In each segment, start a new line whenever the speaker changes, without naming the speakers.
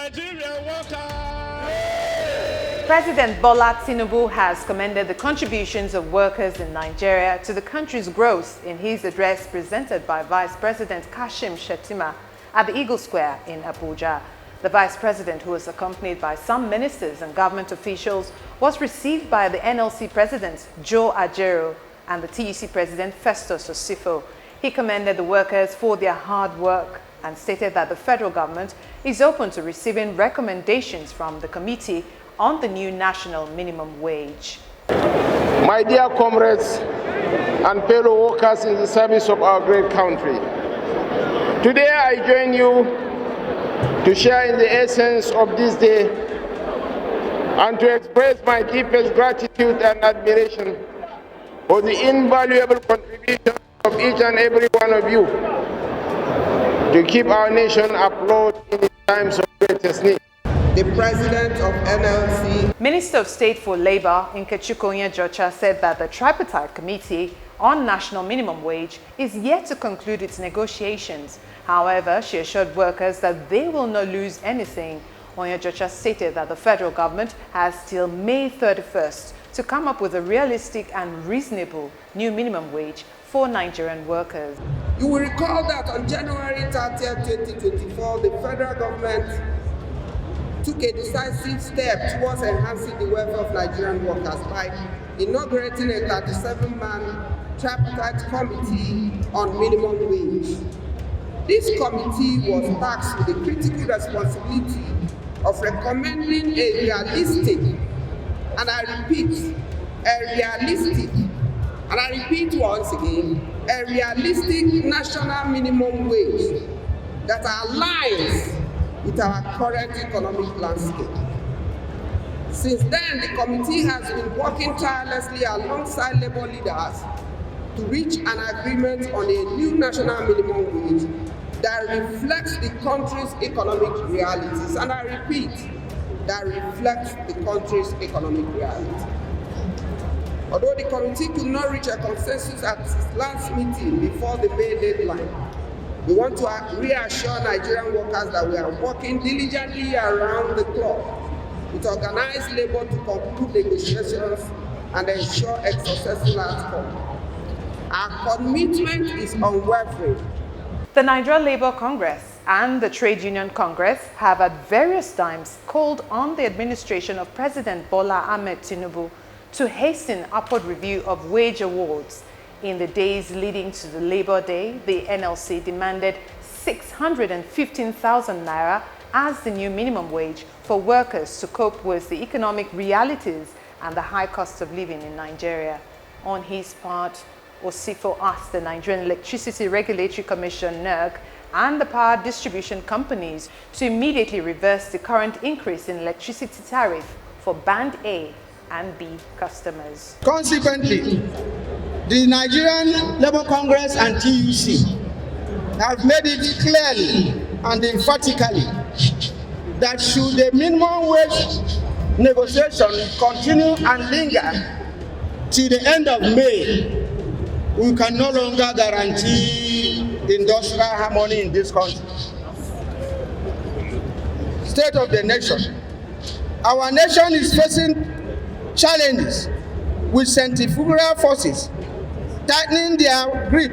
Nigerian workers!
President Bola Tinubu has commended the contributions of workers in Nigeria to the country's growth in his address presented by Vice President Kashim Shettima at the Eagle Square in Abuja. The Vice President, who was accompanied by some ministers and government officials, was received by the NLC President, Ajero, and the TUC President, Festus Osifo. He commended the workers for their hard work and stated that the federal government is open to receiving recommendations from the committee on the new national minimum wage.
My dear comrades and fellow workers in the service of our great country, today I join you to share in the essence of this day and to express my deepest gratitude and admiration for the invaluable contribution of each and every one of you to keep our nation afloat in times of greatest need. The President of NLC,
Minister of State for Labour, Ajero, said that the tripartite committee on national minimum wage is yet to conclude its negotiations. However, she assured workers that they will not lose anything. Ajero stated that the federal government has till May 31st to come up with a realistic and reasonable new minimum wage for Nigerian workers.
You will recall that on January 30th, 2024, the federal government took a decisive step towards enhancing the welfare of Nigerian workers by inaugurating a 37-man tripartite committee on minimum wage. This committee was tasked with the critical responsibility of recommending a realistic, and I repeat, once again, a realistic national minimum wage that aligns with our current economic landscape. Since then, the committee has been working tirelessly alongside labor leaders to reach an agreement on a new national minimum wage that reflects the country's economic realities. And I repeat, that reflects the country's economic realities. Although the committee could not reach a consensus at its last meeting before the May deadline, we want to reassure Nigerian workers that we are working diligently around the clock with organized labor to conclude negotiations and ensure a successful outcome. Our commitment is unwavering.
The Nigeria Labour Congress and the Trade Union Congress have at various times called on the administration of President Bola Tinubu to hasten upward review of wage awards. In the days leading to the Labour Day, the NLC demanded 615,000 naira as the new minimum wage for workers to cope with the economic realities and the high cost of living in Nigeria. On his part, Osifo asked the Nigerian Electricity Regulatory Commission (NERC) and the power distribution companies to immediately reverse the current increase in electricity tariff for Band A and B customers.
Consequently, the Nigerian Labour Congress and TUC have made it clearly and emphatically that should the minimum wage negotiation continue and linger till the end of May, we can no longer guarantee industrial harmony in this country. State of the nation. Our nation is facing challenges with centrifugal forces tightening their grip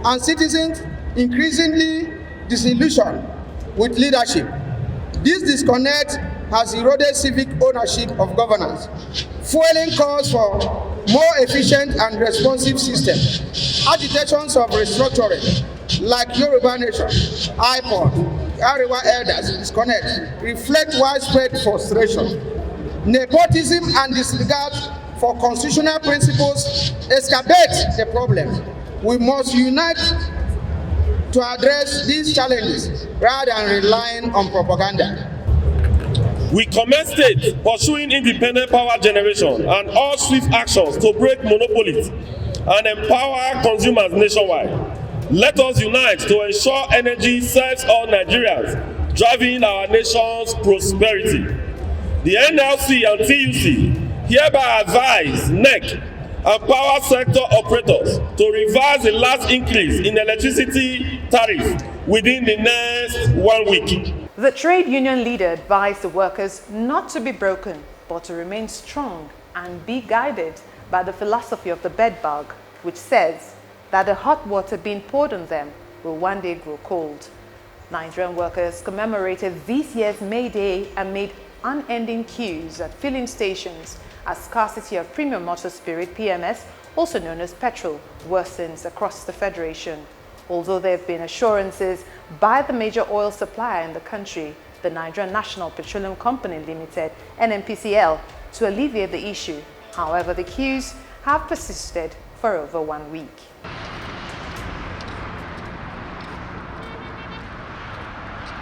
and citizens increasingly disillusioned with leadership. This disconnect has eroded civic ownership of governance, fueling calls for more efficient and responsive systems. Agitations of restructuring, like Yoruba Nation, IPOD, Arewa Elders disconnect, reflect widespread frustration. Nepotism and disregard for constitutional principles exacerbate the problem. We must unite to address these challenges rather than relying on propaganda.
We commend state pursuing independent power generation and all swift actions to break monopolies and empower consumers nationwide. Let us unite to ensure energy serves all Nigerians, driving our nation's prosperity. The NLC and TUC hereby advise NEC and power sector operators to revise the last increase in electricity tariff within the next 1 week.
The trade union leader advised the workers not to be broken, but to remain strong and be guided by the philosophy of the bedbug, which says that the hot water being poured on them will one day grow cold. Nigerian workers commemorated this year's May Day amid unending queues at filling stations as scarcity of premium motor spirit (PMS), also known as petrol, worsens across the Federation. Although there have been assurances by the major oil supplier in the country, the Nigerian National Petroleum Company Limited (NNPCL), to alleviate the issue. However, the queues have persisted for over 1 week.